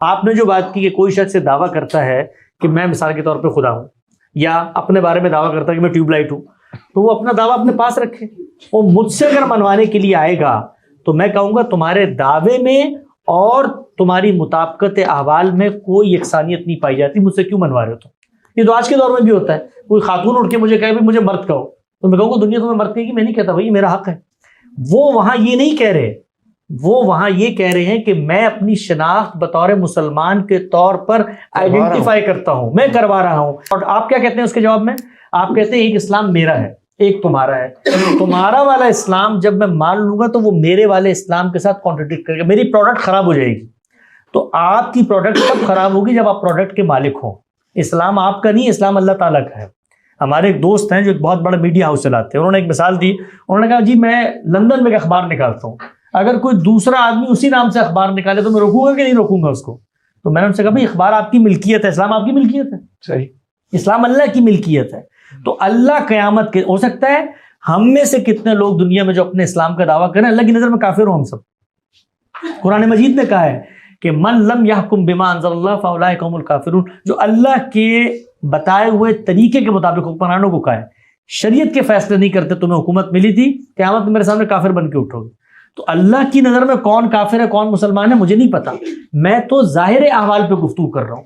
آپ نے جو بات کی کہ کوئی شخص سے دعویٰ کرتا ہے کہ میں مثال کے طور پہ خدا ہوں، یا اپنے بارے میں دعویٰ کرتا ہے کہ میں ٹیوب لائٹ ہوں، تو وہ اپنا دعویٰ اپنے پاس رکھے. وہ مجھ سے اگر منوانے کے لیے آئے گا تو میں کہوں گا تمہارے دعوے میں اور تمہاری مطابقت احوال میں کوئی یکسانیت نہیں پائی جاتی، مجھ سے کیوں منوا رہے ہو تم؟ یہ تو آج کے دور میں بھی ہوتا ہے. کوئی خاتون اٹھ کے مجھے کہے بھی مجھے مرد کہو، تو میں کہوں گا دنیا تمہیں مرد کہے گی، میں نہیں کہتا بھائی یہ میرا حق ہے. وہ وہاں یہ نہیں کہہ رہے، وہ وہاں یہ کہہ رہے ہیں کہ میں اپنی شناخت بطور مسلمان کے طور پر آئیڈینٹیفائی کرتا ہوں، میں کروا رہا ہوں. اور آپ کیا کہتے ہیں اس کے جواب میں؟ آپ کہتے ہیں ایک اسلام میرا ہے، ایک تمہارا ہے. تمہارا والا اسلام جب میں مان لوں گا تو وہ میرے والے اسلام کے ساتھ کانٹرڈکٹ کرے گا، میری پروڈکٹ خراب ہو جائے گی. تو آپ کی پروڈکٹ کب خراب ہوگی؟ جب آپ پروڈکٹ کے مالک ہوں. اسلام آپ کا نہیں، اسلام اللہ تعالیٰ کا ہے. ہمارے ایک دوست ہیں جو ایک بہت بڑا میڈیا ہاؤس چلاتے ہیں، انہوں نے ایک مثال دی. انہوں نے کہا جی میں لندن میں ایک اخبار نکالتا ہوں، اگر کوئی دوسرا آدمی اسی نام سے اخبار نکالے تو میں روکوں گا کہ نہیں روکوں گا اس کو؟ تو میں نے ان سے کہا بھائی اخبار آپ کی ملکیت ہے، اسلام آپ کی ملکیت ہے. صحیح. اسلام اللہ کی ملکیت ہے. تو اللہ قیامت کے ہو سکتا ہے ہم میں سے کتنے لوگ دنیا میں جو اپنے اسلام کا دعویٰ کریں اللہ کی نظر میں کافر ہوں ہم سب. قرآن مجید نے کہا ہے کہ من لم یحکم بما انزل اللہ فاولئک هم الکافرون، جو اللہ کے بتائے ہوئے طریقے کے مطابق حکمرانوں کو کہا ہے شریعت کے فیصلے نہیں کرتے تمہیں حکومت ملی تھی، قیامت میں میرے سامنے کافر بن کے اٹھو گے. تو اللہ کی نظر میں کون کافر ہے کون مسلمان ہے مجھے نہیں پتا، میں تو ظاہر احوال پہ گفتگو کر رہا ہوں.